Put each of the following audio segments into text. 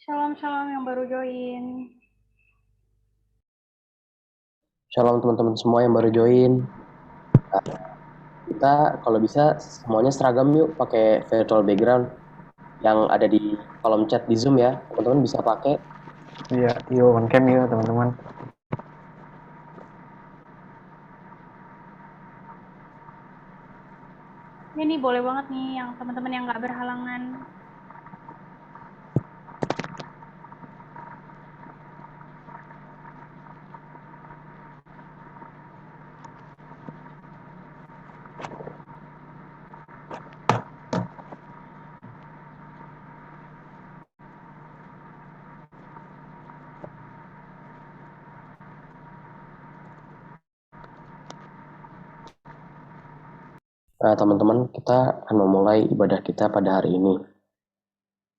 Shalom-shalom yang baru join. Shalom teman-teman semua yang baru join. Kita kalau bisa semuanya seragam yuk, pakai virtual background yang ada di kolom chat di Zoom ya. Teman-teman bisa pakai. Iya, yuk on cam yuk teman-teman. Ini boleh banget nih yang teman-teman yang nggak berhalangan. Nah, teman-teman, kita akan memulai ibadah kita pada hari ini.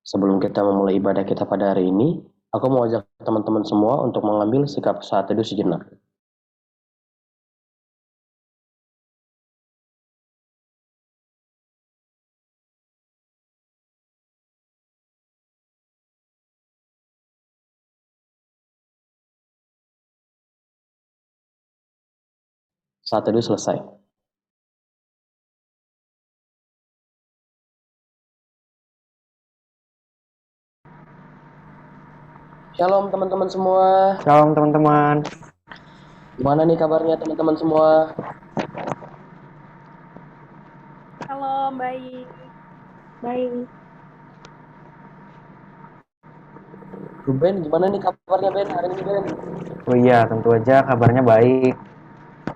Sebelum kita memulai ibadah kita pada hari ini, aku mau ajak teman-teman semua untuk mengambil sikap saat teduh sejenak. Saat teduh selesai. Shalom teman-teman semua. Shalom teman-teman. Gimana nih kabarnya teman-teman semua? Shalom, baik. Baik. Ben, gimana nih kabarnya Ben hari ini Ben? Oh iya, tentu aja kabarnya baik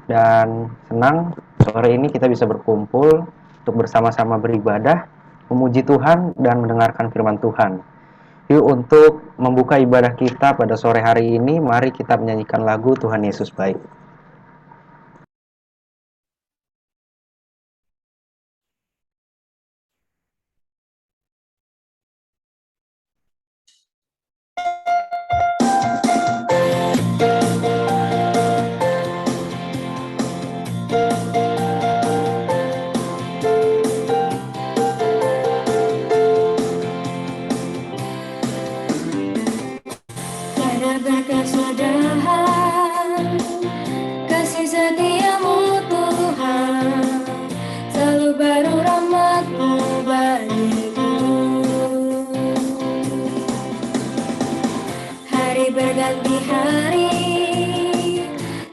dan senang sore ini kita bisa berkumpul untuk bersama-sama beribadah, memuji Tuhan dan mendengarkan firman Tuhan. Yuk untuk membuka ibadah kita pada sore hari ini, mari kita menyanyikan lagu Tuhan Yesus Baik. Tiada berkesudahan kasih setiamu Tuhan, selalu baru rahmat-Mu bagiku. Hari berganti hari,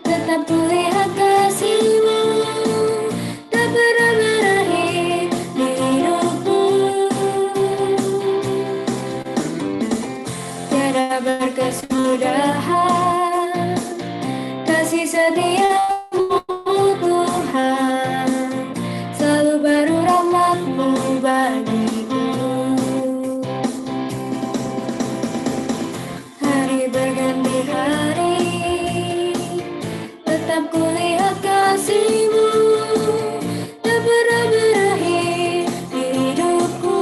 tetap kulihat kasih-Mu, tak pernah berakhir di hidupku. Tiada berkesudahan kasih setiamu Tuhan, selalu baru rahmat-Mu bagiku. Hari berganti hari, tetap kulihat kasih-Mu, tak pernah berakhir di hidupku.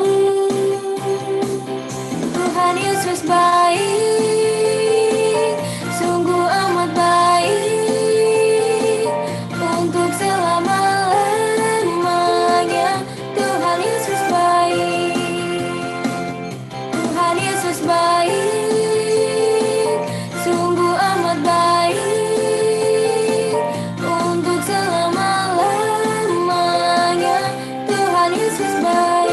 Tuhan Yesus baik, sungguh amat baik, untuk selama-lamanya. Tuhan Yesus baik, Tuhan Yesus baik, sungguh amat baik, untuk selama-lamanya. Tuhan Yesus baik.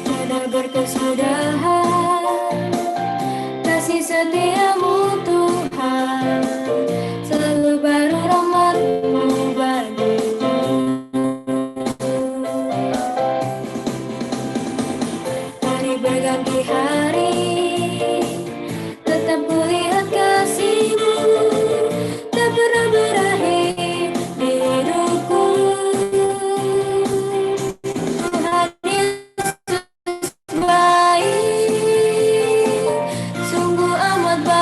Tiada berkesudahan kasih setiamu Tuhan, selalu baru rahmat-Mu bagiku. Hari berganti hari, tetap kulihat kasih-Mu, tak pernah berakhir di hidupku. Tuhan Yesus baik, sungguh amat baik.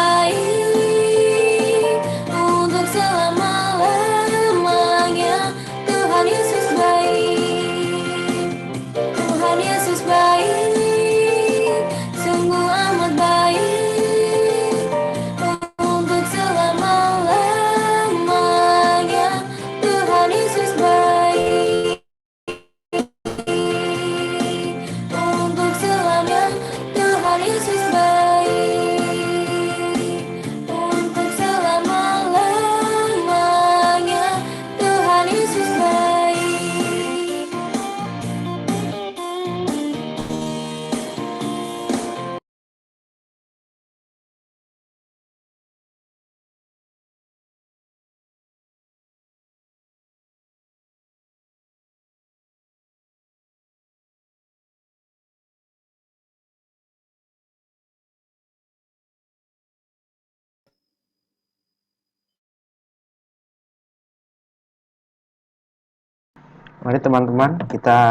Mari teman-teman kita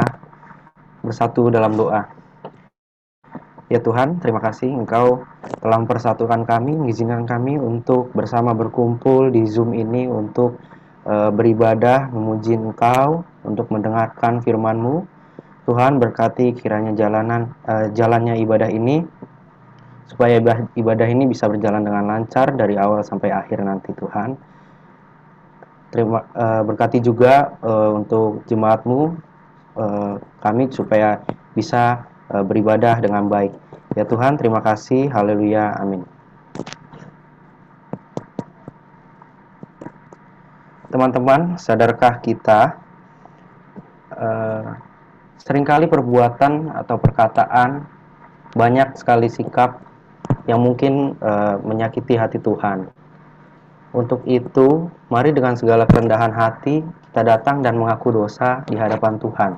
bersatu dalam doa. Ya Tuhan, terima kasih Engkau telah mempersatukan kami, mengizinkan kami untuk bersama berkumpul di Zoom ini untuk beribadah, memuji Engkau, untuk mendengarkan firman-Mu. Tuhan berkati kiranya jalannya ibadah ini, supaya ibadah ini bisa berjalan dengan lancar dari awal sampai akhir nanti Tuhan. Berkati juga untuk jemaat-Mu, kami supaya bisa beribadah dengan baik. Ya Tuhan, terima kasih. Haleluya. Amin. Teman-teman, sadarkah kita seringkali perbuatan atau perkataan, banyak sekali sikap yang mungkin menyakiti hati Tuhan. Untuk itu, mari dengan segala kerendahan hati kita datang dan mengaku dosa di hadapan Tuhan.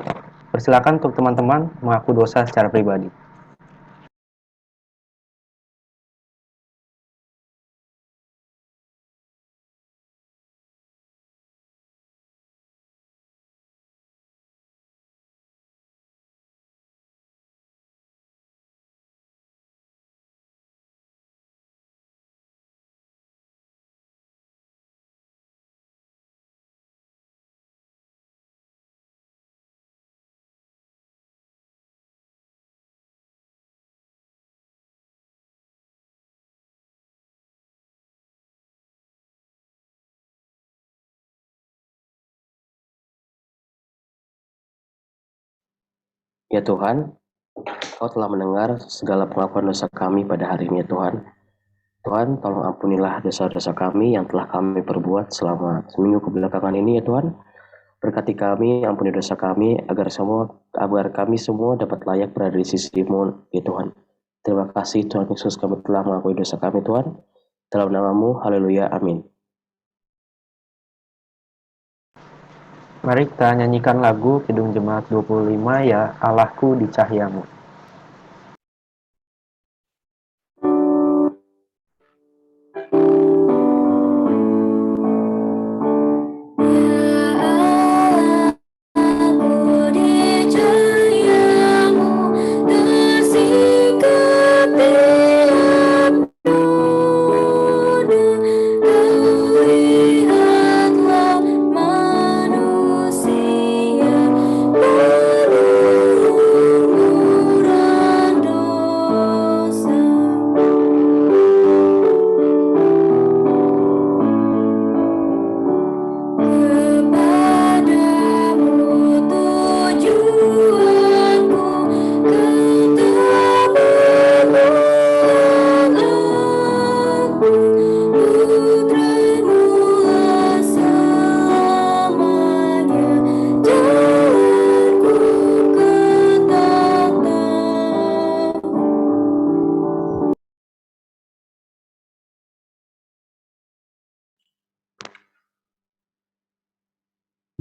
Persilakan untuk teman-teman mengaku dosa secara pribadi. Ya Tuhan, Kau telah mendengar segala pengakuan dosa kami pada hari ini ya Tuhan. Tuhan, tolong ampunilah dosa-dosa kami yang telah kami perbuat selama seminggu kebelakangan ini ya Tuhan. Berkati kami, ampuni dosa kami, agar kami semua dapat layak berada di sisi-Mu ya Tuhan. Terima kasih Tuhan Yesus, kami telah mengakui dosa kami Tuhan. Dalam nama-Mu, haleluya, amin. Mari kita nyanyikan lagu Kidung Jemaat 25, Ya Allahku di Cahayamu.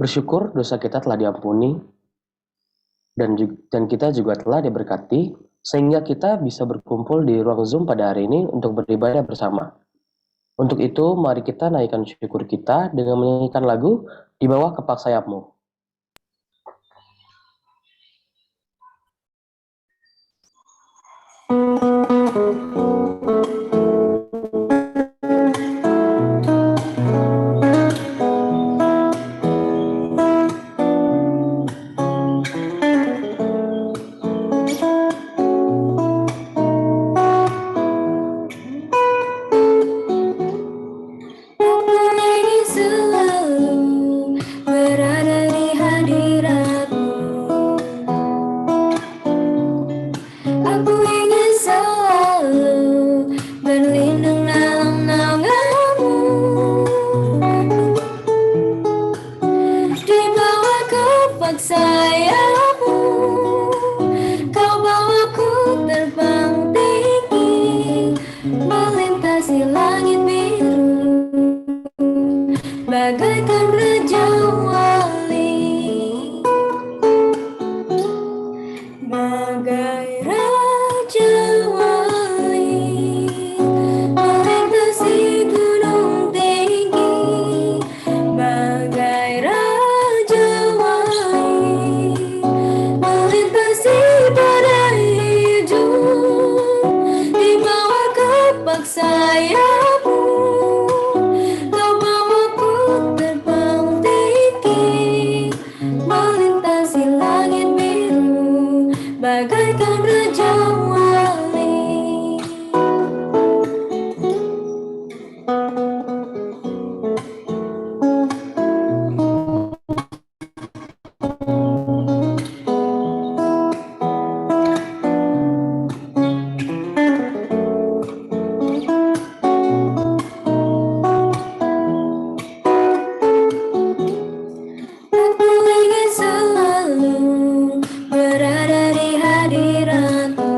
Bersyukur dosa kita telah diampuni dan kita juga telah diberkati sehingga kita bisa berkumpul di ruang Zoom pada hari ini untuk beribadah bersama. Untuk itu, mari kita naikkan syukur kita dengan menyanyikan lagu Di Bawah Kepak Sayap-Mu. Aku ingin selalu kepak sayapmu, kau bawaku terbang tinggi, melintasi langit biru, bagaikan raja wali. Aku ingin selalu berada di hadiratmu.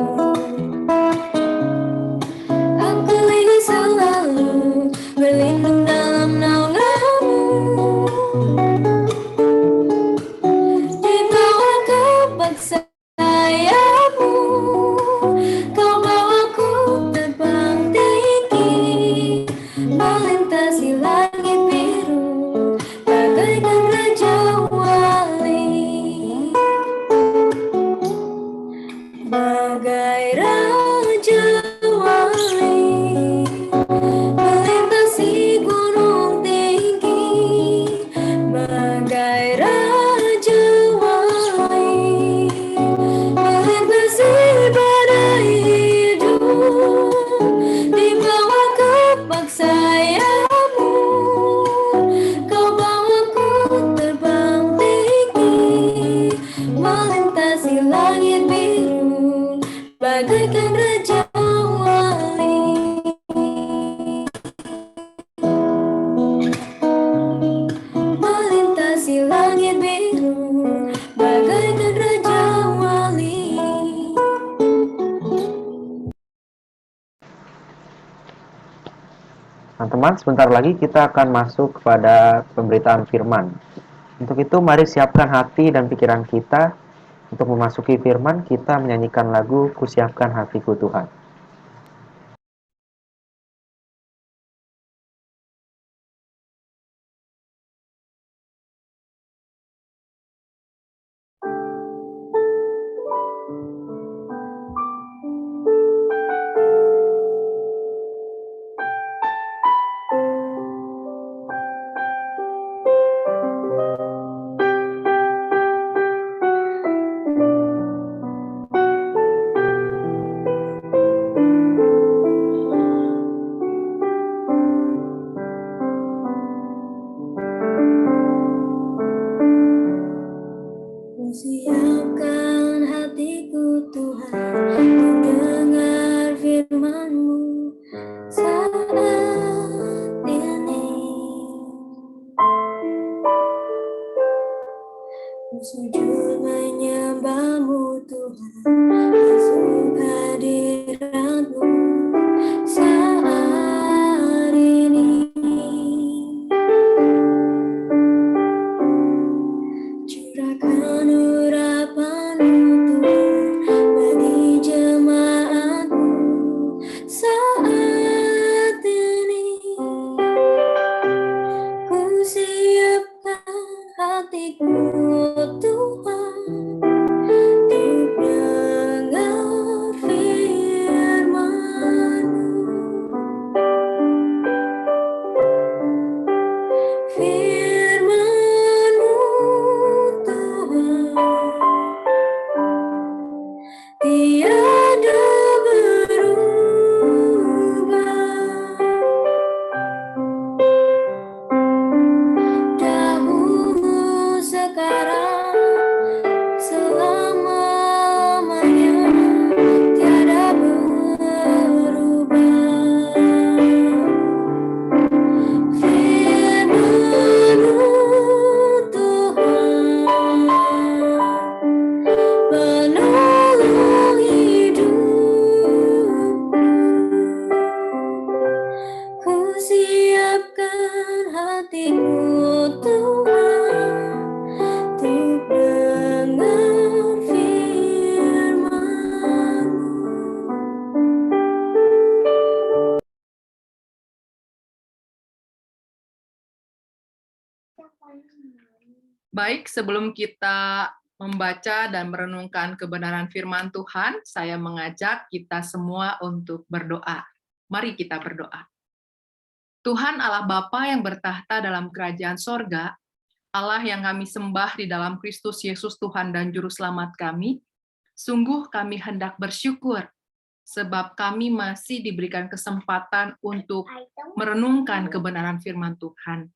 Aku ingin selalu berlindung dalam naunganmu. Di bawah kepak sayapmu, kau bawaku terbang tinggi, melintasi langit biru, bagaikan raja wali. Bagai raja wali, melintasi gunung tinggi, bagai raja wali, melintasi badai hidup, di bawah kepak sayapmu, kau bawaku terbang tinggi, melintasi langit biru, bagaikan raja wali. Melintasi langit biru, bagaikan raja wali. Teman-teman, sebentar lagi kita akan masuk kepada pemberitaan firman. Untuk itu, mari siapkan hati dan pikiran kita untuk memasuki firman. Kita menyanyikan lagu Kusiapkan Hatiku Tuhan. Siapkan hatiku Tuhan, mendengar firman-Mu saat ini. Ku sujud menyembah-Mu Tuhan, masuk hadirat-Mu saat ini. Curahkan urapan-Mu Tuhan bagi jemaat-Mu saat ini. Ku siapkan hatiku Tuhan untuk dengar firman-Mu. Firman-Mu Tuhan tiada berubah, dahulu, sekarang, selama-lamanya, tiada berubah. Firman-Mu Tuhan penolong hidupku. Ku siapkan hatiku Tuhan untuk dengar firman-Mu. Baik, sebelum kita membaca dan merenungkan kebenaran firman Tuhan, saya mengajak kita semua untuk berdoa. Mari kita berdoa. Tuhan Allah Bapa yang bertahta dalam kerajaan sorga, Allah yang kami sembah di dalam Kristus Yesus Tuhan dan Juru Selamat kami, sungguh kami hendak bersyukur, sebab kami masih diberikan kesempatan untuk merenungkan kebenaran firman Tuhan.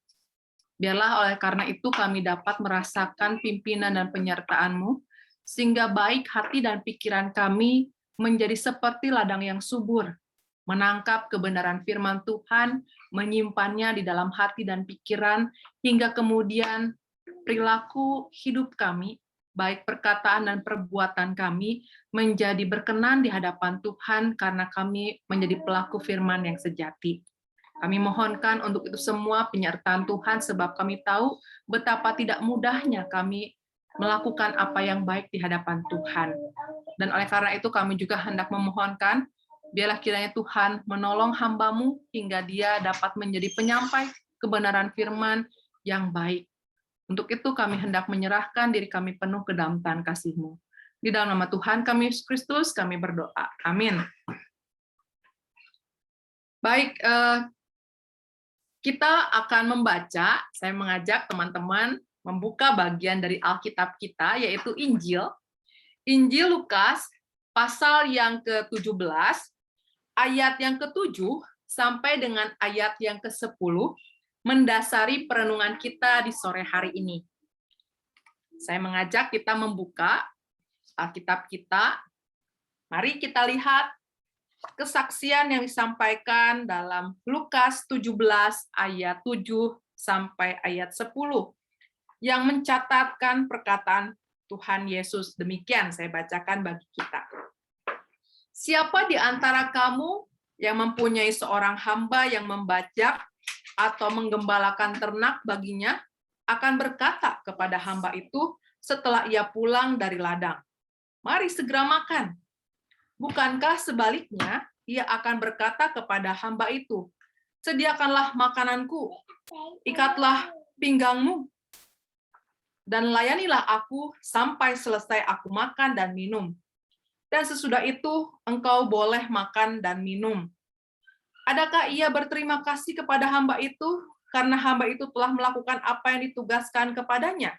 Biarlah oleh karena itu kami dapat merasakan pimpinan dan penyertaan-Mu, sehingga baik hati dan pikiran kami menjadi seperti ladang yang subur, menangkap kebenaran firman Tuhan, menyimpannya di dalam hati dan pikiran, hingga kemudian perilaku hidup kami, baik perkataan dan perbuatan kami, menjadi berkenan di hadapan Tuhan karena kami menjadi pelaku firman yang sejati. Kami mohonkan untuk itu semua penyertaan Tuhan, sebab kami tahu betapa tidak mudahnya kami melakukan apa yang baik di hadapan Tuhan. Dan oleh karena itu kami juga hendak memohonkan, biarlah kiranya Tuhan menolong hamba-Mu hingga dia dapat menjadi penyampai kebenaran firman yang baik. Untuk itu kami hendak menyerahkan diri kami penuh ke dalam tangan kasih-Mu. Di dalam nama Tuhan kami Yesus Kristus kami berdoa. Amin. Baik, kita akan membaca, saya mengajak teman-teman membuka bagian dari Alkitab kita, yaitu Injil. Injil Lukas, pasal yang ke-17, ayat yang ke-7 sampai dengan ayat yang ke-10, mendasari perenungan kita di sore hari ini. Saya mengajak kita membuka Alkitab kita. Mari kita lihat kesaksian yang disampaikan dalam Lukas 17 ayat 7 sampai ayat 10 yang mencatatkan perkataan Tuhan Yesus. Demikian saya bacakan bagi kita. Siapa di antara kamu yang mempunyai seorang hamba yang membajak atau menggembalakan ternak baginya akan berkata kepada hamba itu setelah ia pulang dari ladang, "Mari segera makan." Bukankah sebaliknya ia akan berkata kepada hamba itu, "Sediakanlah makananku, ikatlah pinggangmu, dan layanilah aku sampai selesai aku makan dan minum. Dan sesudah itu engkau boleh makan dan minum." Adakah ia berterima kasih kepada hamba itu karena hamba itu telah melakukan apa yang ditugaskan kepadanya?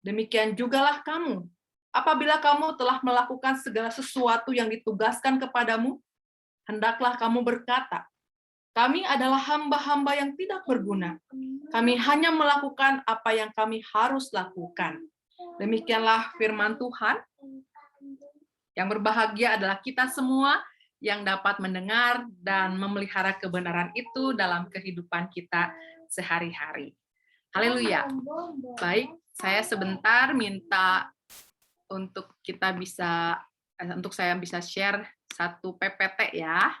Demikian jugalah kamu. Apabila kamu telah melakukan segala sesuatu yang ditugaskan kepadamu, hendaklah kamu berkata, "Kami adalah hamba-hamba yang tidak berguna. Kami hanya melakukan apa yang kami harus lakukan." Demikianlah firman Tuhan. Yang berbahagia adalah kita semua yang dapat mendengar dan memelihara kebenaran itu dalam kehidupan kita sehari-hari. Haleluya. Baik, saya sebentar minta untuk saya bisa share satu PPT ya.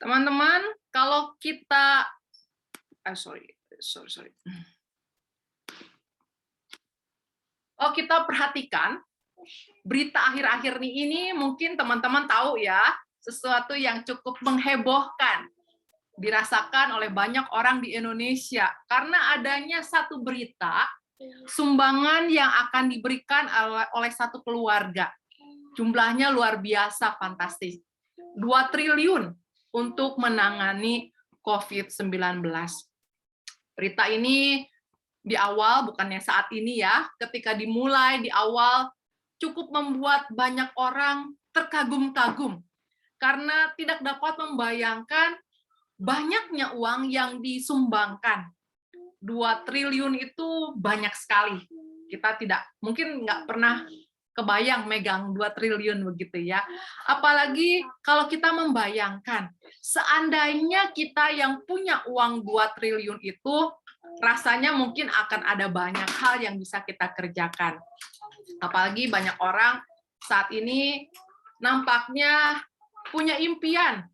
Teman-teman, kalau kita Oh, kita perhatikan berita akhir-akhir ini mungkin teman-teman tahu ya, sesuatu yang cukup menghebohkan dirasakan oleh banyak orang di Indonesia karena adanya satu berita sumbangan yang akan diberikan oleh satu keluarga. Jumlahnya luar biasa fantastis. 2 triliun untuk menangani COVID-19. Berita ini di awal, bukannya saat ini ya, ketika dimulai di awal cukup membuat banyak orang terkagum-kagum karena tidak dapat membayangkan banyaknya uang yang disumbangkan. 2 triliun itu banyak sekali. Kita mungkin nggak pernah kebayang megang 2 triliun begitu ya. Apalagi kalau kita membayangkan, seandainya kita yang punya uang 2 triliun itu, rasanya mungkin akan ada banyak hal yang bisa kita kerjakan. Apalagi banyak orang saat ini nampaknya punya impian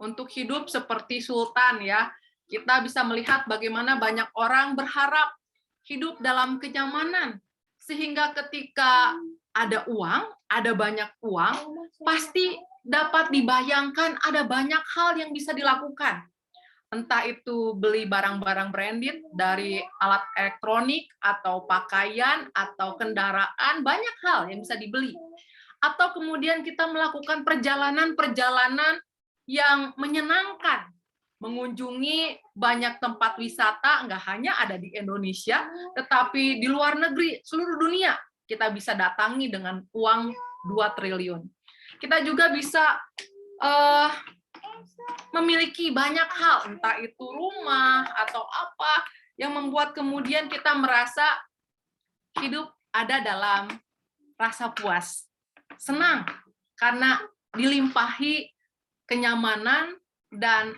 untuk hidup seperti Sultan ya. Kita bisa melihat bagaimana banyak orang berharap hidup dalam kenyamanan, sehingga ketika ada uang, ada banyak uang, pasti dapat dibayangkan ada banyak hal yang bisa dilakukan. entah itu beli barang-barang branded dari alat elektronik atau pakaian atau kendaraan, banyak hal yang bisa dibeli. Atau kemudian kita melakukan perjalanan-perjalanan yang menyenangkan, mengunjungi banyak tempat wisata, nggak hanya ada di Indonesia, tetapi di luar negeri, seluruh dunia, kita bisa datangi dengan uang 2 triliun. Kita juga bisa memiliki banyak hal, entah itu rumah atau apa, yang membuat kemudian kita merasa hidup ada dalam rasa puas, senang, karena dilimpahi kenyamanan dan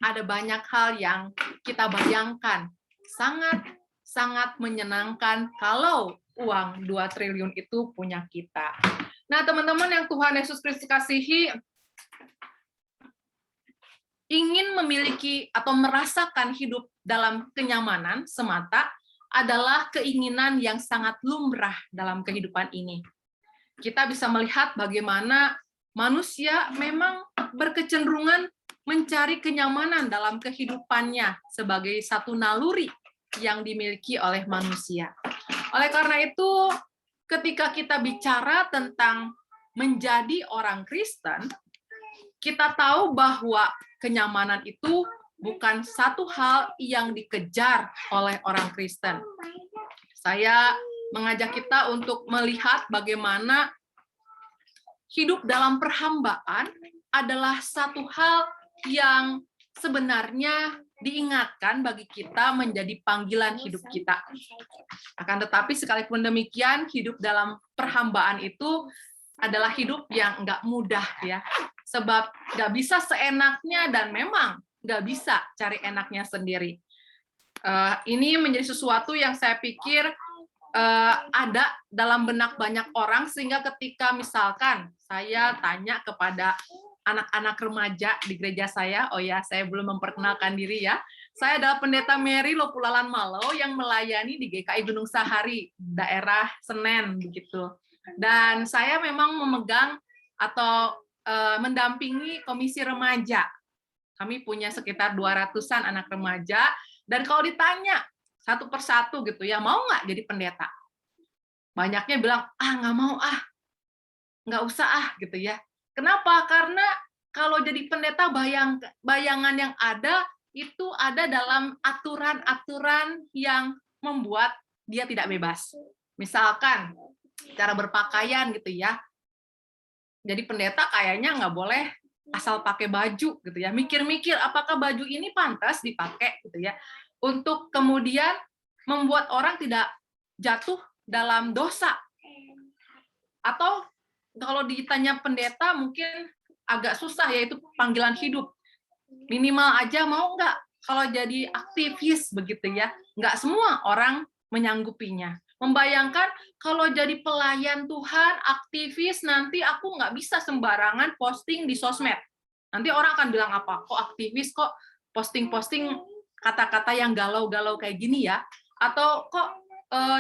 ada banyak hal yang kita bayangkan. Sangat menyenangkan kalau uang 2 triliun itu punya kita. Nah, teman-teman yang Tuhan Yesus Kristus kasihi, ingin memiliki atau merasakan hidup dalam kenyamanan semata adalah keinginan yang sangat lumrah dalam kehidupan ini. Kita bisa melihat bagaimana manusia memang berkecenderungan mencari kenyamanan dalam kehidupannya sebagai satu naluri yang dimiliki oleh manusia. Oleh karena itu, ketika kita bicara tentang menjadi orang Kristen, kita tahu bahwa kenyamanan itu bukan satu hal yang dikejar oleh orang Kristen. Saya mengajak kita untuk melihat bagaimana hidup dalam perhambaan adalah satu hal yang sebenarnya diingatkan bagi kita menjadi panggilan hidup kita. Akan tetapi sekalipun demikian, hidup dalam perhambaan itu adalah hidup yang nggak mudah ya. Sebab nggak bisa seenaknya dan memang nggak bisa cari enaknya sendiri. Ini menjadi sesuatu yang saya pikir ada dalam benak banyak orang, sehingga ketika misalkan saya tanya kepada anak-anak remaja di gereja saya, oh ya, saya belum memperkenalkan diri ya, saya adalah pendeta Mary Lopulalan Malau yang melayani di GKI Gunung Sahari, daerah Senen begitu. Dan saya memang memegang atau mendampingi komisi remaja. Kami punya sekitar 200-an anak remaja, dan kalau ditanya satu persatu gitu ya, mau nggak jadi pendeta? Banyaknya bilang, nggak mau nggak usah gitu ya. Kenapa? Karena kalau jadi pendeta, bayangan yang ada itu ada dalam aturan-aturan yang membuat dia tidak bebas. Misalkan cara berpakaian gitu ya. Jadi pendeta kayaknya nggak boleh asal pakai baju gitu ya. Mikir-mikir apakah baju ini pantas dipakai gitu ya. Untuk kemudian membuat orang tidak jatuh dalam dosa. Atau kalau ditanya pendeta mungkin agak susah, yaitu panggilan hidup. Minimal aja mau nggak kalau jadi aktivis begitu ya. Nggak semua orang menyanggupinya. Membayangkan kalau jadi pelayan Tuhan, aktivis, nanti aku nggak bisa sembarangan posting di sosmed. Nanti orang akan bilang apa? Kok aktivis, kok posting-posting kata-kata yang galau-galau kayak gini ya? Atau kok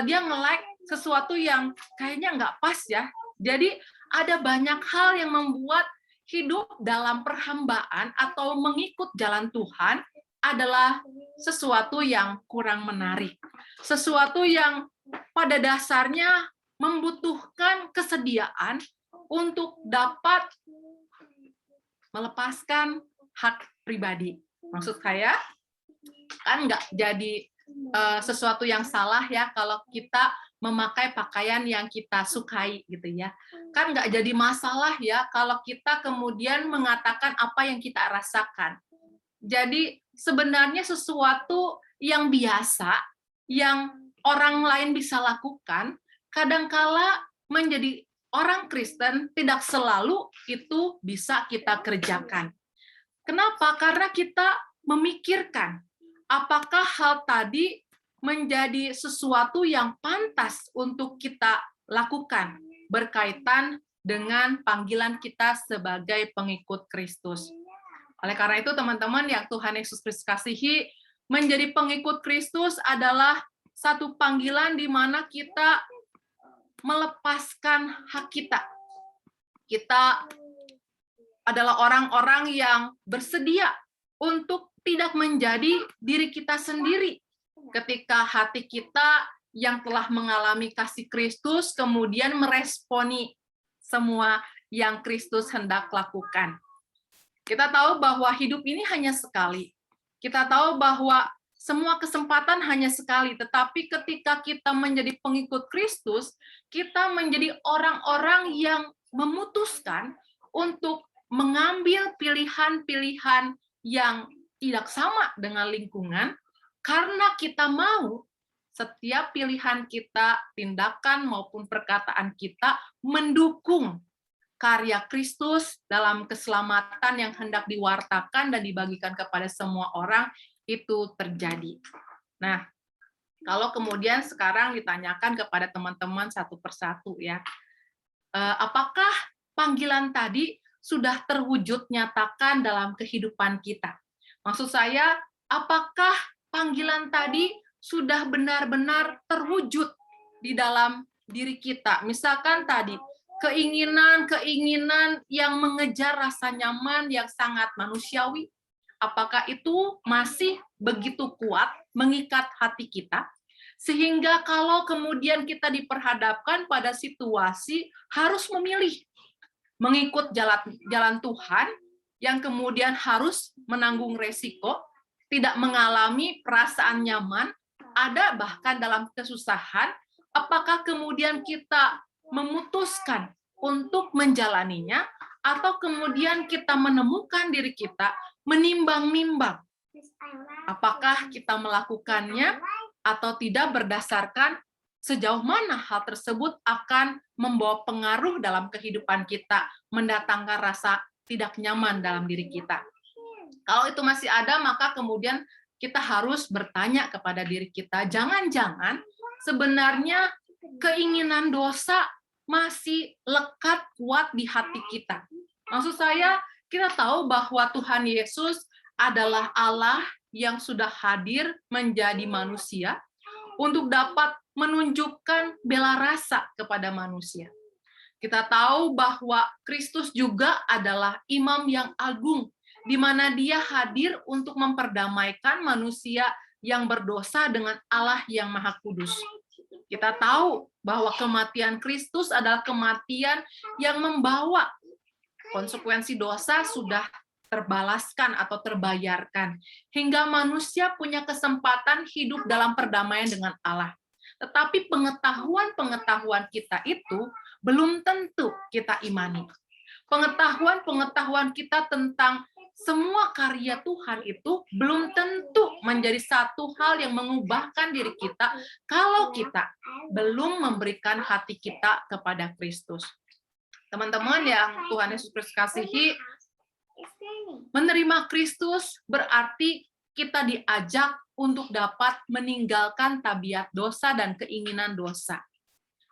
dia nge-like sesuatu yang kayaknya nggak pas ya? Jadi ada banyak hal yang membuat hidup dalam perhambaan atau mengikut jalan Tuhan adalah sesuatu yang kurang menarik. Sesuatu yang pada dasarnya membutuhkan kesediaan untuk dapat melepaskan hak pribadi. Maksud saya, kan nggak jadi sesuatu yang salah ya kalau kita memakai pakaian yang kita sukai gitu ya. Kan nggak jadi masalah ya kalau kita kemudian mengatakan apa yang kita rasakan. Jadi sebenarnya sesuatu yang biasa, yang orang lain bisa lakukan, kadangkala menjadi orang Kristen tidak selalu itu bisa kita kerjakan. Kenapa? Karena kita memikirkan apakah hal tadi menjadi sesuatu yang pantas untuk kita lakukan berkaitan dengan panggilan kita sebagai pengikut Kristus. Oleh karena itu, teman-teman yang Tuhan Yesus Kristus kasihi, menjadi pengikut Kristus adalah satu panggilan di mana kita melepaskan hak kita. Kita adalah orang-orang yang bersedia untuk tidak menjadi diri kita sendiri. Ketika hati kita yang telah mengalami kasih Kristus kemudian meresponi semua yang Kristus hendak lakukan. Kita tahu bahwa hidup ini hanya sekali. Kita tahu bahwa semua kesempatan hanya sekali, tetapi ketika kita menjadi pengikut Kristus, kita menjadi orang-orang yang memutuskan untuk mengambil pilihan-pilihan yang tidak sama dengan lingkungan, karena kita mau setiap pilihan kita, tindakan maupun perkataan kita mendukung karya Kristus dalam keselamatan yang hendak diwartakan dan dibagikan kepada semua orang itu terjadi. Nah, kalau kemudian sekarang ditanyakan kepada teman-teman satu persatu ya, apakah panggilan tadi sudah terwujud nyatakan dalam kehidupan kita? Maksud saya, apakah panggilan tadi sudah benar-benar terwujud di dalam diri kita? Misalkan tadi, keinginan-keinginan yang mengejar rasa nyaman yang sangat manusiawi, apakah itu masih begitu kuat mengikat hati kita, sehingga kalau kemudian kita diperhadapkan pada situasi harus memilih mengikut jalan Tuhan, yang kemudian harus menanggung resiko, tidak mengalami perasaan nyaman, ada bahkan dalam kesusahan, apakah kemudian kita memutuskan untuk menjalaninya, atau kemudian kita menemukan diri kita menimbang-nimbang apakah kita melakukannya atau tidak berdasarkan sejauh mana hal tersebut akan membawa pengaruh dalam kehidupan kita, mendatangkan rasa tidak nyaman dalam diri kita. Kalau itu masih ada, maka kemudian kita harus bertanya kepada diri kita, jangan-jangan sebenarnya keinginan dosa masih lekat kuat di hati kita. Maksud saya, kita tahu bahwa Tuhan Yesus adalah Allah yang sudah hadir menjadi manusia untuk dapat menunjukkan bela rasa kepada manusia. Kita tahu bahwa Kristus juga adalah imam yang agung, di mana dia hadir untuk memperdamaikan manusia yang berdosa dengan Allah yang Maha Kudus. Kita tahu bahwa kematian Kristus adalah kematian yang membawa konsekuensi dosa sudah terbalaskan atau terbayarkan, hingga manusia punya kesempatan hidup dalam perdamaian dengan Allah. Tetapi pengetahuan-pengetahuan kita itu belum tentu kita imani. Pengetahuan-pengetahuan kita tentang semua karya Tuhan itu belum tentu menjadi satu hal yang mengubahkan diri kita kalau kita belum memberikan hati kita kepada Kristus. Teman-teman yang Tuhan Yesus Kristus kasihi, menerima Kristus berarti kita diajak untuk dapat meninggalkan tabiat dosa dan keinginan dosa.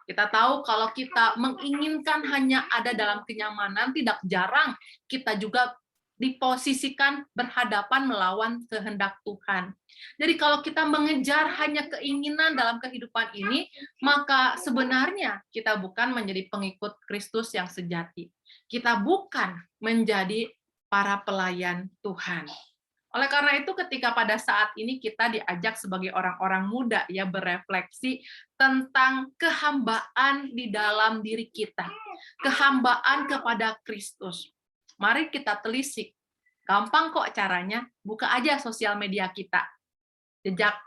Kita tahu kalau kita menginginkan hanya ada dalam kenyamanan, tidak jarang kita juga diposisikan berhadapan melawan kehendak Tuhan. Jadi kalau kita mengejar hanya keinginan dalam kehidupan ini, maka sebenarnya kita bukan menjadi pengikut Kristus yang sejati. Kita bukan menjadi para pelayan Tuhan. Oleh karena itu, ketika pada saat ini kita diajak sebagai orang-orang muda ya berefleksi tentang kehambaan di dalam diri kita, kehambaan kepada Kristus. Mari kita telisik. Gampang kok caranya, buka aja sosial media kita. Jejak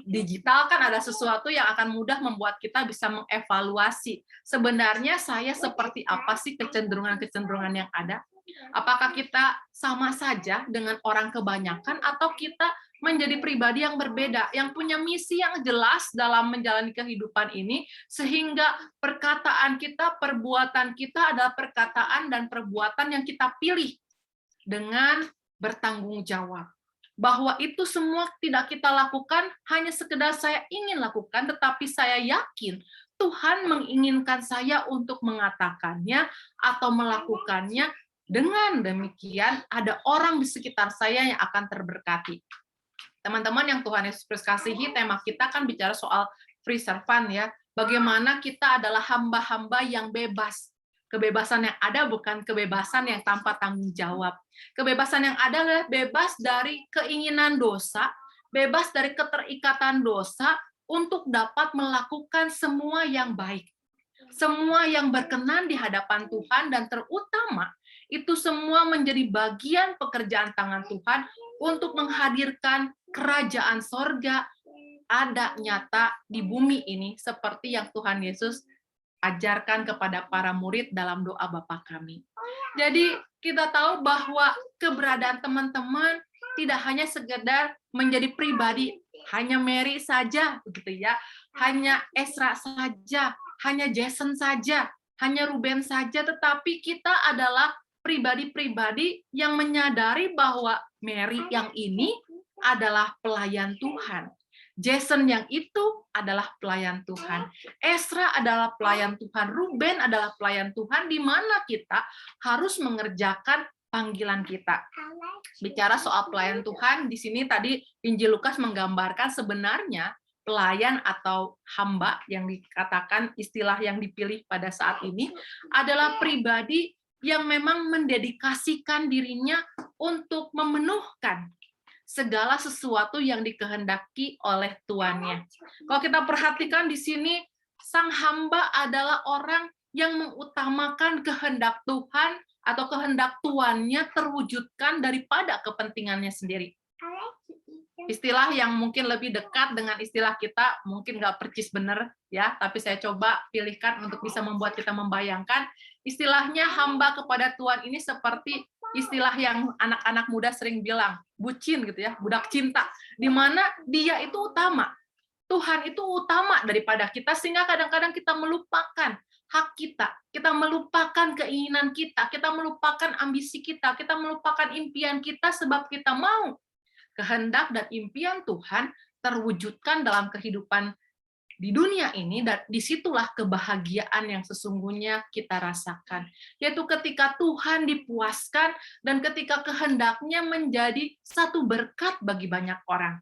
digital kan ada sesuatu yang akan mudah membuat kita bisa mengevaluasi. Sebenarnya saya seperti apa sih kecenderungan-kecenderungan yang ada? Apakah kita sama saja dengan orang kebanyakan atau kita menjadi pribadi yang berbeda, yang punya misi yang jelas dalam menjalani kehidupan ini, sehingga perkataan kita, perbuatan kita adalah perkataan dan perbuatan yang kita pilih dengan bertanggung jawab. Bahwa itu semua tidak kita lakukan hanya sekedar saya ingin lakukan, tetapi saya yakin Tuhan menginginkan saya untuk mengatakannya atau melakukannya. Dengan demikian, ada orang di sekitar saya yang akan terberkati. Teman-teman yang Tuhan Yesus kasihi, tema kita kan bicara soal free servant ya. Bagaimana kita adalah hamba-hamba yang bebas. Kebebasan yang ada bukan kebebasan yang tanpa tanggung jawab. Kebebasan yang ada adalah bebas dari keinginan dosa, bebas dari keterikatan dosa untuk dapat melakukan semua yang baik. Semua yang berkenan di hadapan Tuhan, dan terutama itu semua menjadi bagian pekerjaan tangan Tuhan untuk menghadirkan kerajaan sorga ada nyata di bumi ini seperti yang Tuhan Yesus ajarkan kepada para murid dalam doa Bapa kami. Jadi kita tahu bahwa keberadaan teman-teman tidak hanya sekedar menjadi pribadi, hanya Mary saja, begitu ya, hanya Esra saja, hanya Jason saja, hanya Ruben saja, tetapi kita adalah pribadi-pribadi yang menyadari bahwa Mary yang ini adalah pelayan Tuhan. Jason yang itu adalah pelayan Tuhan. Esra adalah pelayan Tuhan. Ruben adalah pelayan Tuhan, di mana kita harus mengerjakan panggilan kita. Bicara soal pelayan Tuhan, di sini tadi Injil Lukas menggambarkan sebenarnya pelayan atau hamba yang dikatakan istilah yang dipilih pada saat ini adalah pribadi yang memang mendedikasikan dirinya untuk memenuhkan segala sesuatu yang dikehendaki oleh tuannya. Kalau kita perhatikan di sini, sang hamba adalah orang yang mengutamakan kehendak Tuhan atau kehendak tuannya terwujudkan daripada kepentingannya sendiri. Istilah yang mungkin lebih dekat dengan istilah kita, mungkin nggak percis benar ya, tapi saya coba pilihkan untuk bisa membuat kita membayangkan. Istilahnya hamba kepada Tuhan ini seperti istilah yang anak-anak muda sering bilang, bucin gitu ya, budak cinta, di mana dia itu utama. Tuhan itu utama daripada kita, sehingga kadang-kadang kita melupakan hak kita melupakan keinginan kita melupakan ambisi kita melupakan impian kita, sebab kita mau kehendak dan impian Tuhan terwujudkan dalam kehidupan di dunia ini, dan disitulah kebahagiaan yang sesungguhnya kita rasakan, yaitu ketika Tuhan dipuaskan dan ketika kehendaknya menjadi satu berkat bagi banyak orang.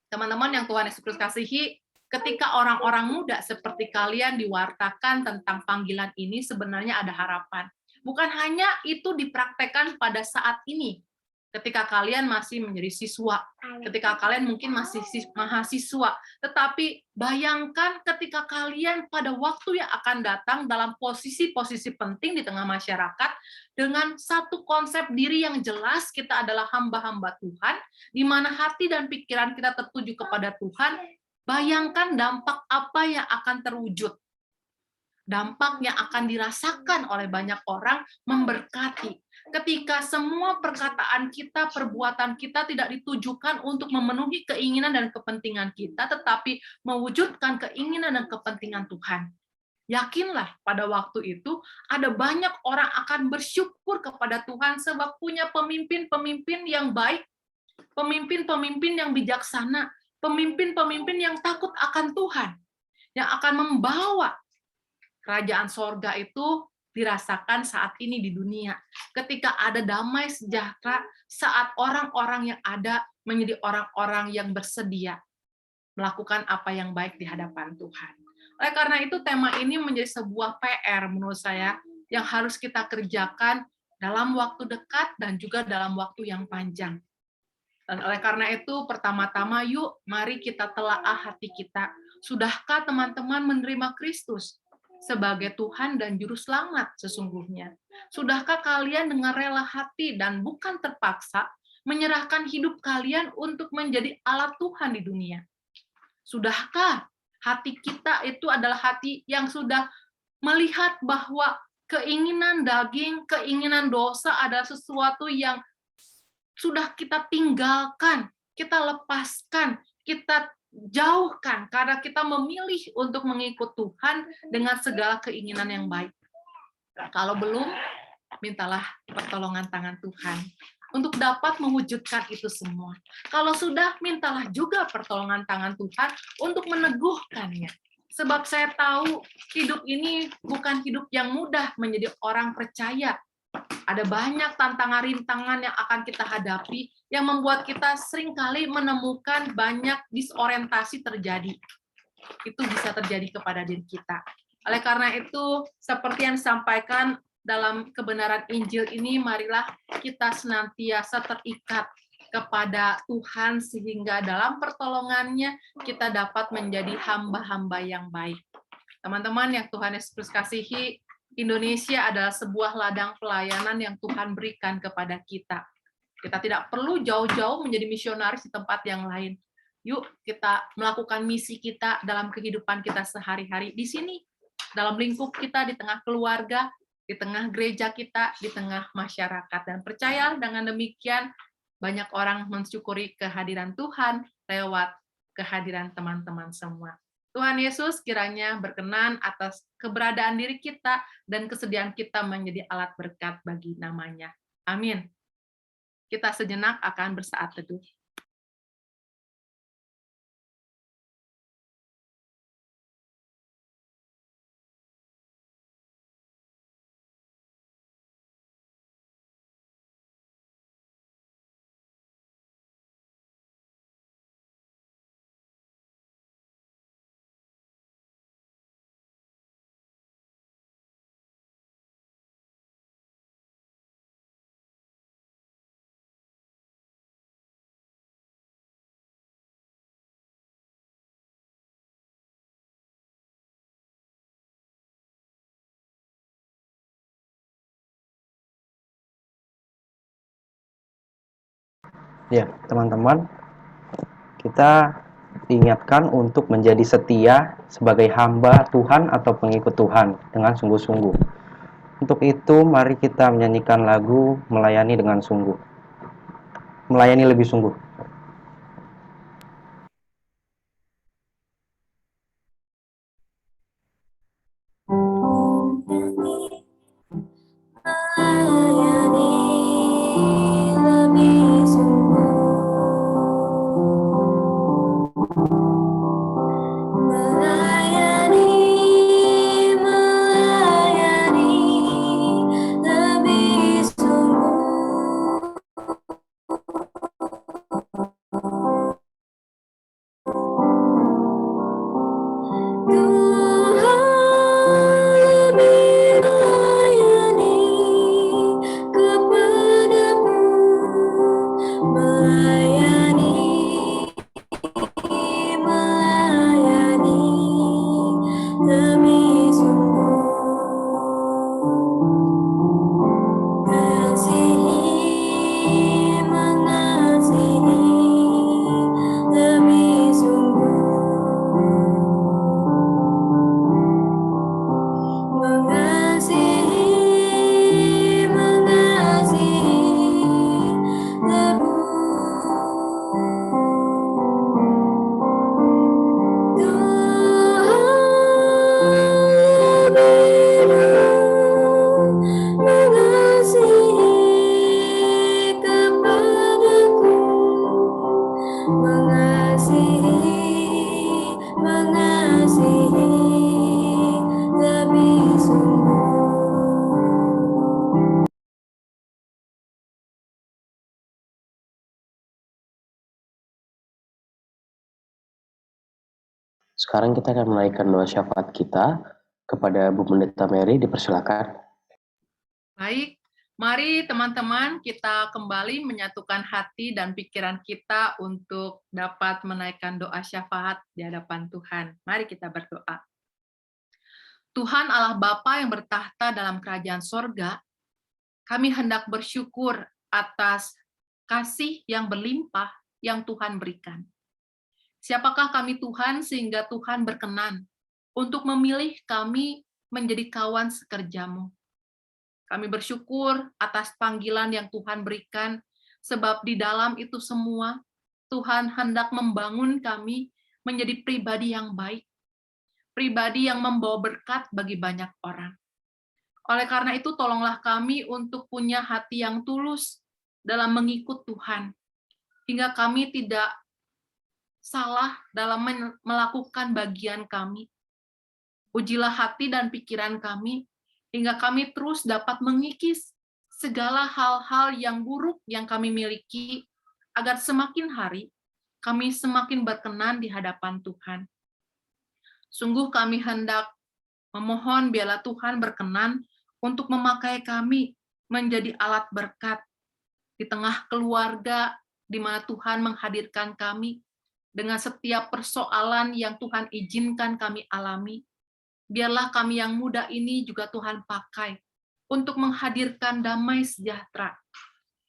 Teman-teman yang Tuhan Yesus Kristus kasihi, ketika orang-orang muda seperti kalian diwartakan tentang panggilan ini, sebenarnya ada harapan. Bukan hanya itu dipraktekkan pada saat ini, ketika kalian masih menjadi siswa, ketika kalian mungkin masih mahasiswa, tetapi bayangkan ketika kalian pada waktu yang akan datang dalam posisi-posisi penting di tengah masyarakat, dengan satu konsep diri yang jelas, kita adalah hamba-hamba Tuhan, di mana hati dan pikiran kita tertuju kepada Tuhan. Bayangkan dampak apa yang akan terwujud. Dampak yang akan dirasakan oleh banyak orang memberkati. Ketika semua perkataan kita, perbuatan kita tidak ditujukan untuk memenuhi keinginan dan kepentingan kita, tetapi mewujudkan keinginan dan kepentingan Tuhan. Yakinlah pada waktu itu ada banyak orang akan bersyukur kepada Tuhan sebab punya pemimpin-pemimpin yang baik, pemimpin-pemimpin yang bijaksana, pemimpin-pemimpin yang takut akan Tuhan, yang akan membawa kerajaan sorga itu dirasakan saat ini di dunia. Ketika ada damai sejahtera, saat orang-orang yang ada menjadi orang-orang yang bersedia melakukan apa yang baik di hadapan Tuhan. Oleh karena itu, tema ini menjadi sebuah PR menurut saya yang harus kita kerjakan dalam waktu dekat dan juga dalam waktu yang panjang. Dan oleh karena itu, pertama-tama yuk, mari kita telaah hati kita. Sudahkah teman-teman menerima Kristus sebagai Tuhan dan Juru Selamat sesungguhnya? Sudahkah kalian dengan rela hati dan bukan terpaksa menyerahkan hidup kalian untuk menjadi alat Tuhan di dunia? Sudahkah hati kita itu adalah hati yang sudah melihat bahwa keinginan daging, keinginan dosa adalah sesuatu yang sudah kita tinggalkan, kita lepaskan, kita jauhkan karena kita memilih untuk mengikut Tuhan dengan segala keinginan yang baik. Kalau belum, mintalah pertolongan tangan Tuhan untuk dapat mewujudkan itu semua. Kalau sudah, mintalah juga pertolongan tangan Tuhan untuk meneguhkannya. Sebab saya tahu hidup ini bukan hidup yang mudah menjadi orang percaya. Ada banyak tantangan-rintangan yang akan kita hadapi yang membuat kita seringkali menemukan banyak disorientasi terjadi. Itu bisa terjadi kepada diri kita. Oleh karena itu, seperti yang disampaikan dalam kebenaran Injil ini, marilah kita senantiasa terikat kepada Tuhan sehingga dalam pertolongannya kita dapat menjadi hamba-hamba yang baik. Teman-teman yang Tuhan Yesus kasihi, Indonesia adalah sebuah ladang pelayanan yang Tuhan berikan kepada kita. Kita tidak perlu jauh-jauh menjadi misionaris di tempat yang lain. Yuk kita melakukan misi kita dalam kehidupan kita sehari-hari di sini, dalam lingkup kita, di tengah keluarga, di tengah gereja kita, di tengah masyarakat. Dan percaya dengan demikian, banyak orang mensyukuri kehadiran Tuhan lewat kehadiran teman-teman semua. Tuhan Yesus kiranya berkenan atas keberadaan diri kita dan kesediaan kita menjadi alat berkat bagi namanya. Amin. Kita sejenak akan bersaat teduh. Ya, teman-teman, kita diingatkan untuk menjadi setia sebagai hamba Tuhan atau pengikut Tuhan dengan sungguh-sungguh. Untuk itu, mari kita menyanyikan lagu Melayani dengan Sungguh. Melayani lebih sungguh. Melayani lebih sungguh, melayani lebih sungguh. Tuhan lebih melayani kepadamu, melayani lebih sungguh, mengasihi lebih sungguh. Mengasihi lebih sungguh. Sekarang kita akan menaikkan doa syafaat kita kepada Bu Pendeta Mary, dipersilakan. Baik, mari teman-teman kita kembali menyatukan hati dan pikiran kita untuk dapat menaikkan doa syafaat di hadapan Tuhan. Mari kita berdoa. Tuhan Allah Bapa yang bertahta dalam kerajaan sorga, kami hendak bersyukur atas kasih yang berlimpah yang Tuhan berikan. Siapakah kami Tuhan sehingga Tuhan berkenan untuk memilih kami menjadi kawan sekerjamu. Kami bersyukur atas panggilan yang Tuhan berikan, sebab di dalam itu semua Tuhan hendak membangun kami menjadi pribadi yang baik, pribadi yang membawa berkat bagi banyak orang. Oleh karena itu, tolonglah kami untuk punya hati yang tulus dalam mengikut Tuhan, hingga kami tidak salah dalam melakukan bagian kami. Ujilah hati dan pikiran kami, hingga kami terus dapat mengikis segala hal-hal yang buruk yang kami miliki, agar semakin hari kami semakin berkenan di hadapan Tuhan. Sungguh kami hendak Memohon biarlah Tuhan berkenan untuk memakai kami menjadi alat berkat di tengah keluarga di mana Tuhan menghadirkan kami dengan setiap persoalan yang Tuhan izinkan kami alami. Biarlah kami yang muda ini juga Tuhan pakai untuk menghadirkan damai sejahtera.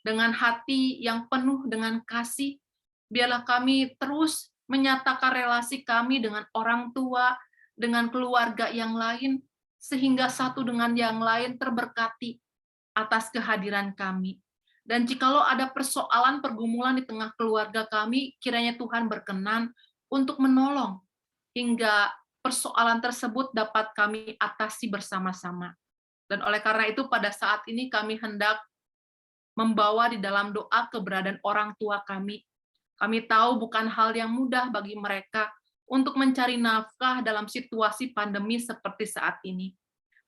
Dengan hati yang penuh dengan kasih, biarlah kami terus menyatakan relasi kami dengan orang tua, dengan keluarga yang lain, sehingga satu dengan yang lain terberkati atas kehadiran kami. Dan jikalau ada persoalan pergumulan di tengah keluarga kami, kiranya Tuhan berkenan untuk menolong hingga persoalan tersebut dapat kami atasi bersama-sama. Dan oleh karena itu pada saat ini kami hendak membawa di dalam doa keberadaan orang tua kami. Kami tahu bukan hal yang mudah bagi mereka untuk mencari nafkah dalam situasi pandemi seperti saat ini.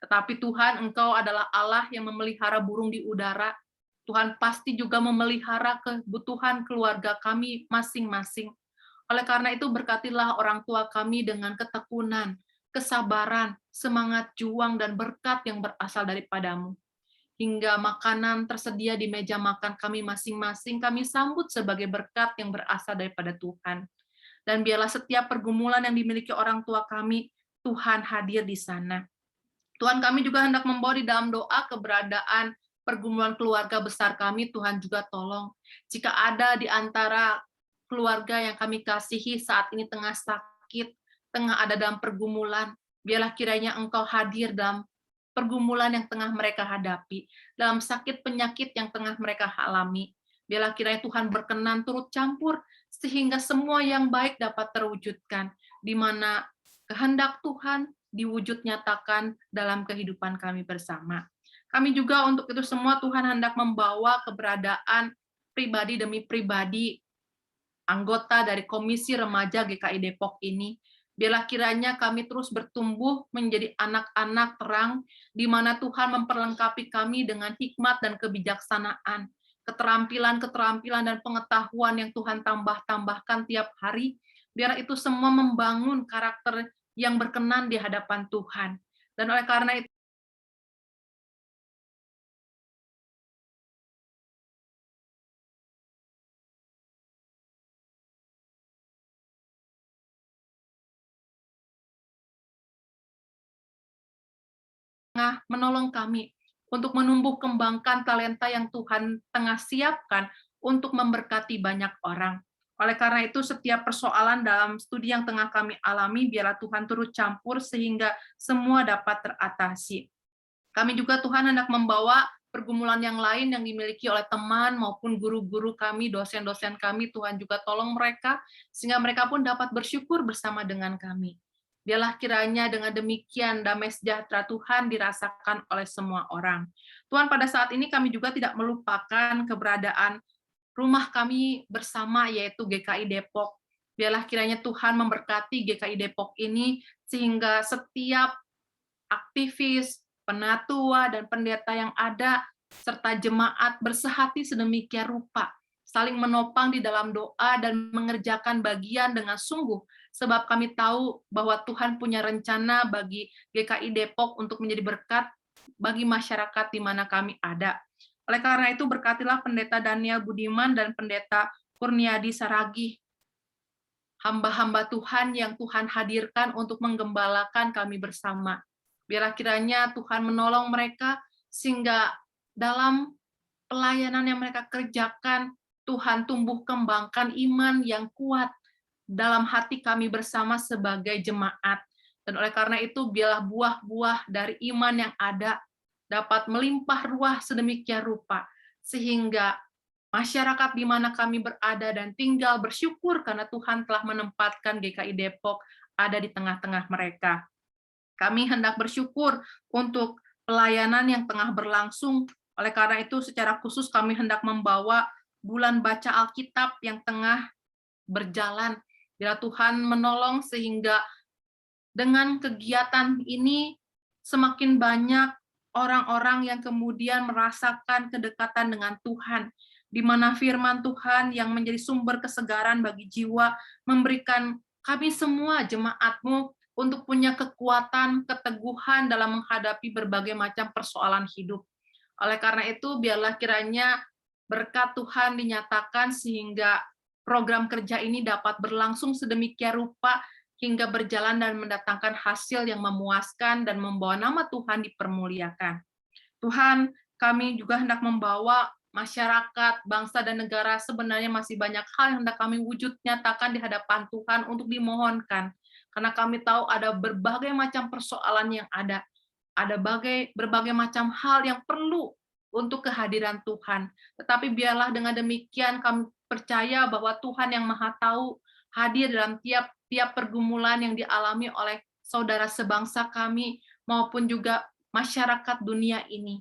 Tetapi Tuhan, Engkau adalah Allah yang memelihara burung di udara. Tuhan pasti juga memelihara kebutuhan keluarga kami masing-masing. Oleh karena itu, berkatilah orang tua kami dengan ketekunan, kesabaran, semangat juang, dan berkat yang berasal daripadamu. Hingga makanan tersedia di meja makan kami masing-masing, kami sambut sebagai berkat yang berasal daripada Tuhan. Dan biarlah setiap pergumulan yang dimiliki orang tua kami, Tuhan hadir di sana. Tuhan, kami juga hendak membawa di dalam doa keberadaan pergumulan keluarga besar kami, Tuhan juga tolong. Jika ada di antara keluarga yang kami kasihi saat ini tengah sakit, tengah ada dalam pergumulan, biarlah kiranya Engkau hadir dalam pergumulan yang tengah mereka hadapi, dalam sakit penyakit yang tengah mereka alami. Biarlah kiranya Tuhan berkenan turut campur, sehingga semua yang baik dapat terwujudkan, di mana kehendak Tuhan diwujud nyatakan dalam kehidupan kami bersama. Kami juga untuk itu semua Tuhan hendak membawa keberadaan pribadi demi pribadi anggota dari Komisi Remaja GKI Depok ini. Biarlah kiranya kami terus bertumbuh menjadi anak-anak terang, di mana Tuhan memperlengkapi kami dengan hikmat dan kebijaksanaan, keterampilan-keterampilan dan pengetahuan yang Tuhan tambah-tambahkan tiap hari. Biar itu semua membangun karakter yang berkenan di hadapan Tuhan. Dan oleh karena itu, menolong kami untuk menumbuh kembangkan talenta yang Tuhan tengah siapkan untuk memberkati banyak orang. Oleh karena itu, setiap persoalan dalam studi yang tengah kami alami, biarlah Tuhan turut campur sehingga semua dapat teratasi. Kami juga Tuhan hendak membawa pergumulan yang lain yang dimiliki oleh teman maupun guru-guru kami, dosen-dosen kami, Tuhan juga tolong mereka, sehingga mereka pun dapat bersyukur bersama dengan kami. Biarlah kiranya dengan demikian damai sejahtera Tuhan dirasakan oleh semua orang. Tuhan, pada saat ini kami juga tidak melupakan keberadaan rumah kami bersama, yaitu GKI Depok. Biarlah kiranya Tuhan memberkati GKI Depok ini, sehingga setiap aktivis, penatua, dan pendeta yang ada, serta jemaat bersehati sedemikian rupa, saling menopang di dalam doa dan mengerjakan bagian dengan sungguh, sebab kami tahu bahwa Tuhan punya rencana bagi GKI Depok untuk menjadi berkat bagi masyarakat di mana kami ada. Oleh karena itu, berkatilah Pendeta Daniel Budiman dan Pendeta Kurniadi Saragih, hamba-hamba Tuhan yang Tuhan hadirkan untuk menggembalakan kami bersama. Biarlah kiranya Tuhan menolong mereka, sehingga dalam pelayanan yang mereka kerjakan, Tuhan tumbuh kembangkan iman yang kuat dalam hati kami bersama sebagai jemaat. Dan oleh karena itu, biarlah buah-buah dari iman yang ada dapat melimpah ruah sedemikian rupa, sehingga masyarakat di mana kami berada dan tinggal bersyukur karena Tuhan telah menempatkan GKI Depok ada di tengah-tengah mereka. Kami hendak bersyukur untuk pelayanan yang tengah berlangsung. Oleh karena itu, secara khusus kami hendak membawa bulan baca Alkitab yang tengah berjalan. Bila Tuhan menolong sehingga dengan kegiatan ini semakin banyak orang-orang yang kemudian merasakan kedekatan dengan Tuhan, di mana firman Tuhan yang menjadi sumber kesegaran bagi jiwa memberikan kami semua jemaat-Mu untuk punya kekuatan, keteguhan dalam menghadapi berbagai macam persoalan hidup. Oleh karena itu, biarlah kiranya berkat Tuhan dinyatakan sehingga program kerja ini dapat berlangsung sedemikian rupa hingga berjalan dan mendatangkan hasil yang memuaskan dan membawa nama Tuhan dipermuliakan. Tuhan, kami juga hendak membawa masyarakat, bangsa, dan negara sebenarnya masih banyak hal yang hendak kami wujud nyatakan di hadapan Tuhan untuk dimohonkan. Karena kami tahu ada berbagai macam persoalan yang ada berbagai macam hal yang perlu untuk kehadiran Tuhan. Tetapi biarlah dengan demikian kami percaya bahwa Tuhan yang Maha Tahu hadir dalam tiap pergumulan yang dialami oleh saudara sebangsa kami maupun juga masyarakat dunia ini.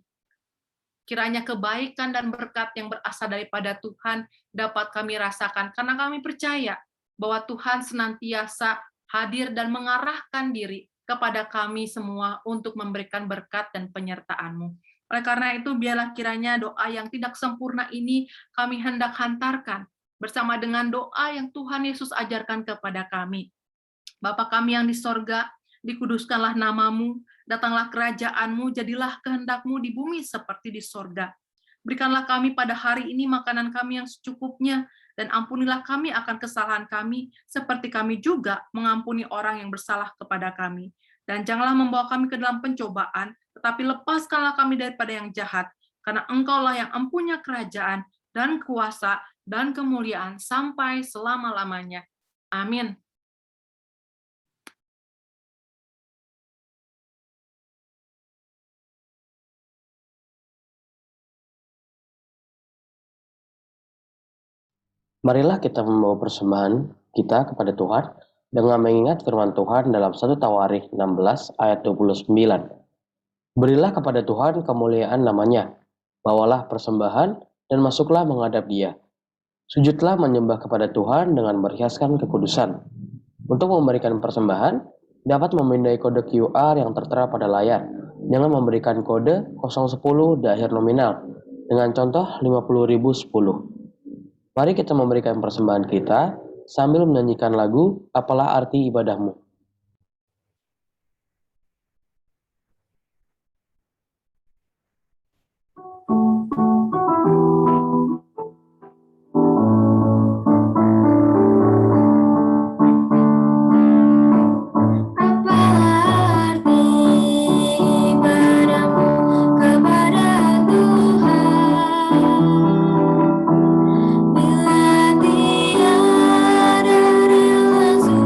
Kiranya kebaikan dan berkat yang berasal daripada Tuhan dapat kami rasakan, karena kami percaya bahwa Tuhan senantiasa hadir dan mengarahkan diri kepada kami semua untuk memberikan berkat dan penyertaan-Mu. Oleh karena itu, biarlah kiranya doa yang tidak sempurna ini kami hendak hantarkan bersama dengan doa yang Tuhan Yesus ajarkan kepada kami. Bapa kami yang di sorga, dikuduskanlah nama-Mu, datanglah kerajaan-Mu, jadilah kehendak-Mu di bumi seperti di sorga. Berikanlah kami pada hari ini makanan kami yang secukupnya, dan ampunilah kami akan kesalahan kami, seperti kami juga mengampuni orang yang bersalah kepada kami. Dan janganlah membawa kami ke dalam pencobaan, tetapi lepaskanlah kami daripada yang jahat, karena Engkaulah yang empunya kerajaan, dan kuasa, dan kemuliaan, sampai selama-lamanya. Amin. Marilah kita membawa persembahan kita kepada Tuhan dengan mengingat firman Tuhan dalam 1 Tawarikh 16 ayat 29. Berilah kepada Tuhan kemuliaan namanya, bawalah persembahan dan masuklah menghadap Dia. Sujudlah menyembah kepada Tuhan dengan berhiaskan kekudusan. Untuk memberikan persembahan, dapat memindai kode QR yang tertera pada layar. Jangan memberikan kode 010 di akhir nominal dengan contoh 50.010. Mari kita memberikan persembahan kita sambil menyanyikan lagu Apalah Arti Ibadahmu. Bila tiada relasi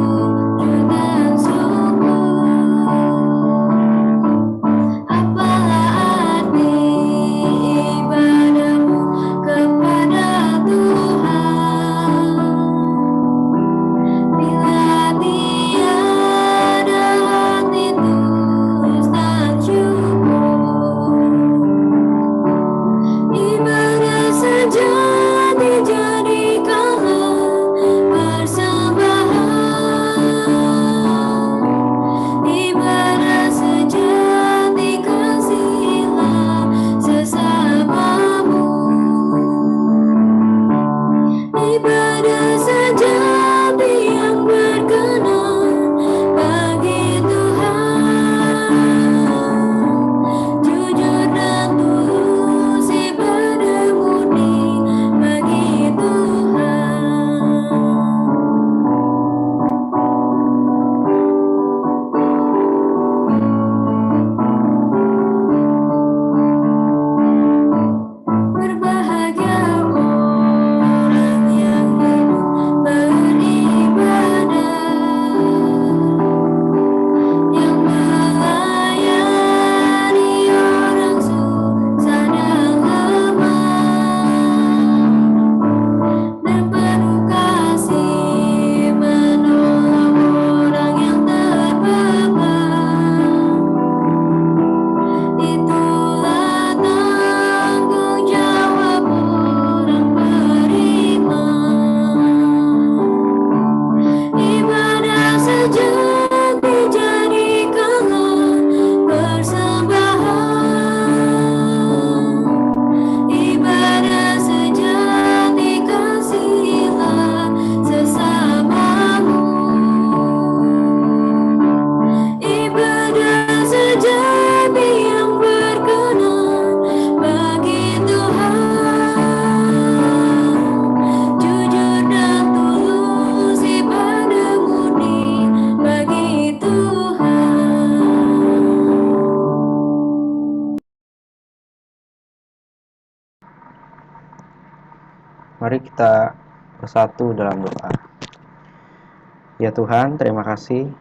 Mari kita bersatu dalam doa. Ya Tuhan, terima kasih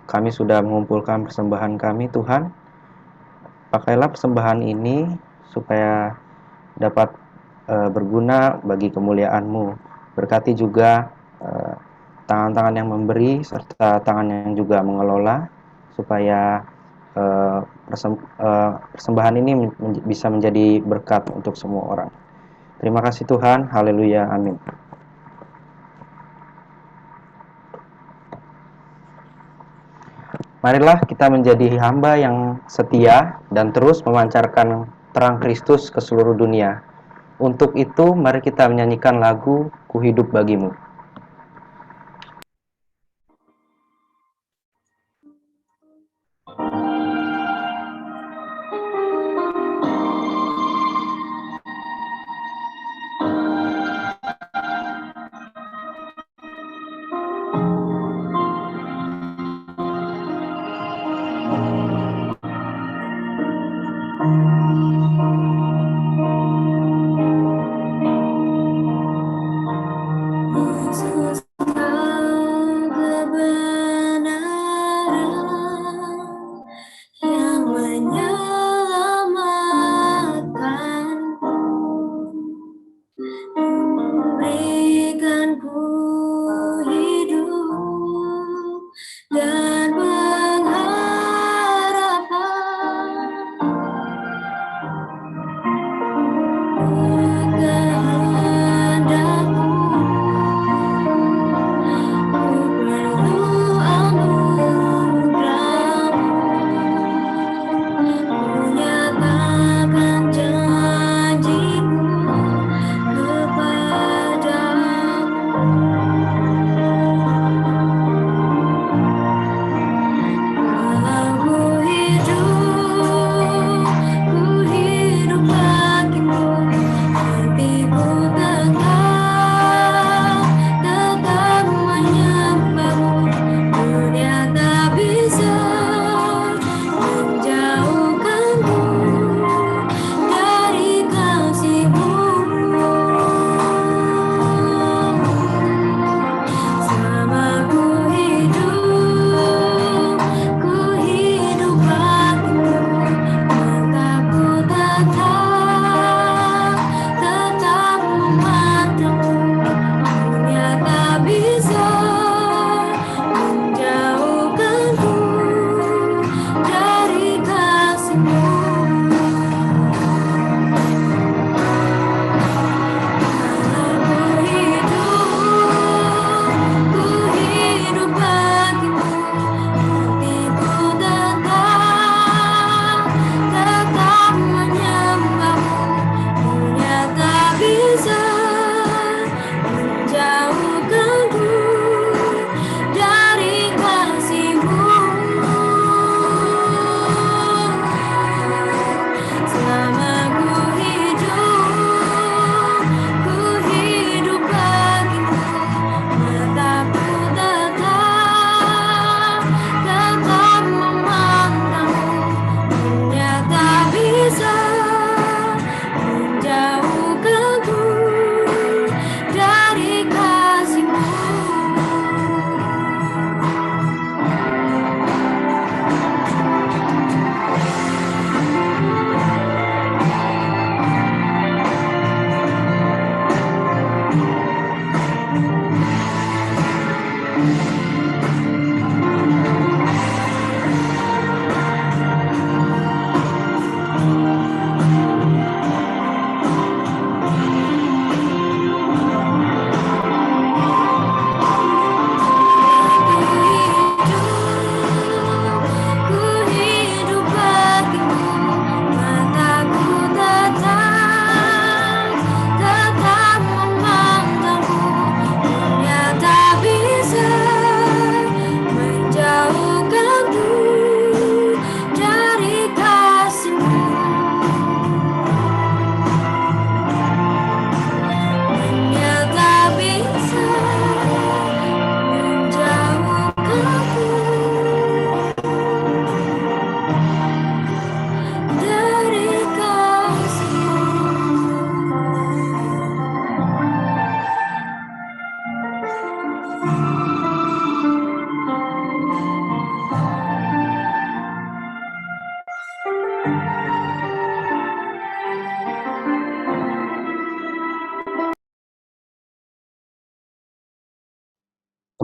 kami sudah mengumpulkan persembahan kami, Tuhan. Pakailah persembahan ini supaya dapat berguna bagi kemuliaan-Mu. Berkati juga tangan-tangan yang memberi serta tangan yang juga mengelola, supaya persembahan ini bisa menjadi berkat untuk semua orang. Terima kasih Tuhan, haleluya, amin. Marilah kita menjadi hamba yang setia dan terus memancarkan terang Kristus ke seluruh dunia. Untuk itu, mari kita menyanyikan lagu Ku Hidup Bagimu. Yesus kau kebenaran yang menyelamatkanku, memberikanku hidup dan pengharapan. Kehendakmu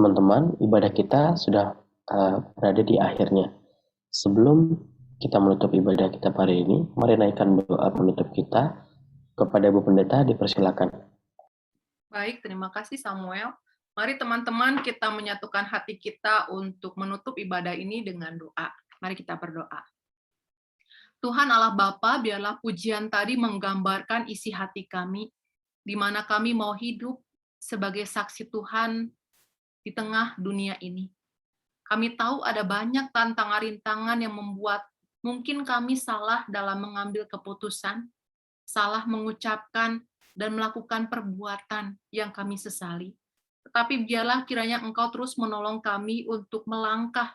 Teman-teman, ibadah kita sudah berada di akhirnya. Sebelum kita menutup ibadah kita hari ini, mari naikkan doa penutup kita kepada Bu Pendeta, dipersilakan. Baik, terima kasih Samuel. Mari teman-teman kita menyatukan hati kita untuk menutup ibadah ini dengan doa. Mari kita berdoa. Tuhan Allah Bapa, biarlah pujian tadi menggambarkan isi hati kami, di mana kami mau hidup sebagai saksi Tuhan di tengah dunia ini. Kami tahu ada banyak tantangan rintangan yang membuat mungkin kami salah dalam mengambil keputusan, salah mengucapkan, dan melakukan perbuatan yang kami sesali. Tetapi biarlah kiranya Engkau terus menolong kami untuk melangkah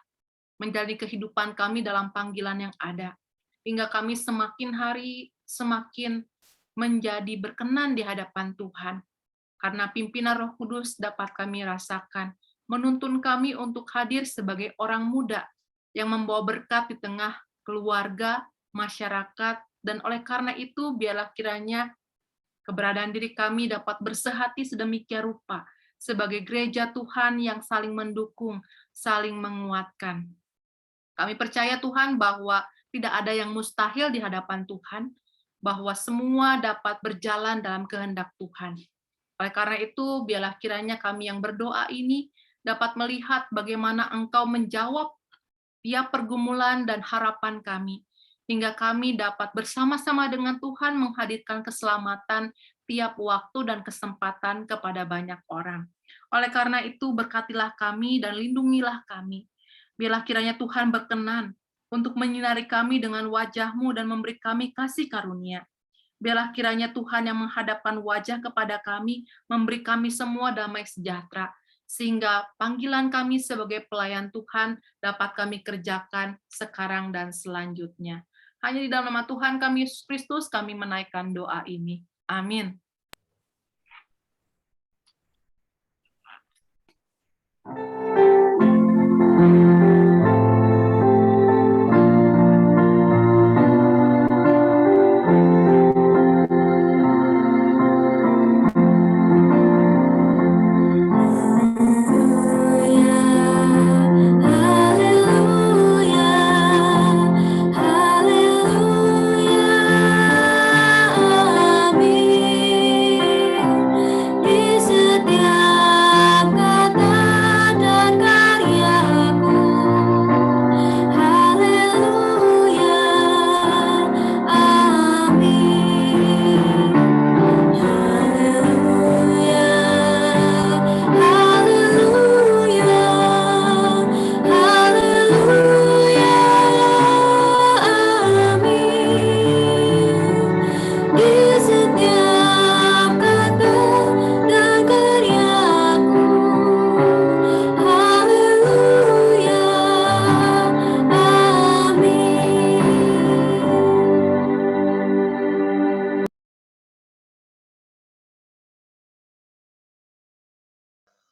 menjadi kehidupan kami dalam panggilan yang ada. Hingga kami semakin hari semakin menjadi berkenan di hadapan Tuhan. Karena pimpinan Roh Kudus dapat kami rasakan, menuntun kami untuk hadir sebagai orang muda yang membawa berkat di tengah keluarga, masyarakat, dan oleh karena itu biarlah kiranya keberadaan diri kami dapat bersehati sedemikian rupa sebagai gereja Tuhan yang saling mendukung, saling menguatkan. Kami percaya Tuhan bahwa tidak ada yang mustahil di hadapan Tuhan, bahwa semua dapat berjalan dalam kehendak Tuhan. Oleh karena itu, biarlah kiranya kami yang berdoa ini dapat melihat bagaimana Engkau menjawab tiap pergumulan dan harapan kami, hingga kami dapat bersama-sama dengan Tuhan menghadirkan keselamatan tiap waktu dan kesempatan kepada banyak orang. Oleh karena itu, berkatilah kami dan lindungilah kami. Biarlah kiranya Tuhan berkenan untuk menyinari kami dengan wajah-Mu dan memberi kami kasih karunia. Biarlah kiranya Tuhan yang menghadapkan wajah kepada kami, memberi kami semua damai sejahtera, sehingga panggilan kami sebagai pelayan Tuhan dapat kami kerjakan sekarang dan selanjutnya. Hanya di dalam nama Tuhan kami Yesus Kristus kami menaikkan doa ini. Amin.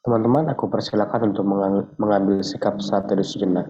Teman-teman, aku persilakan untuk mengambil sikap saat teduh sejenak.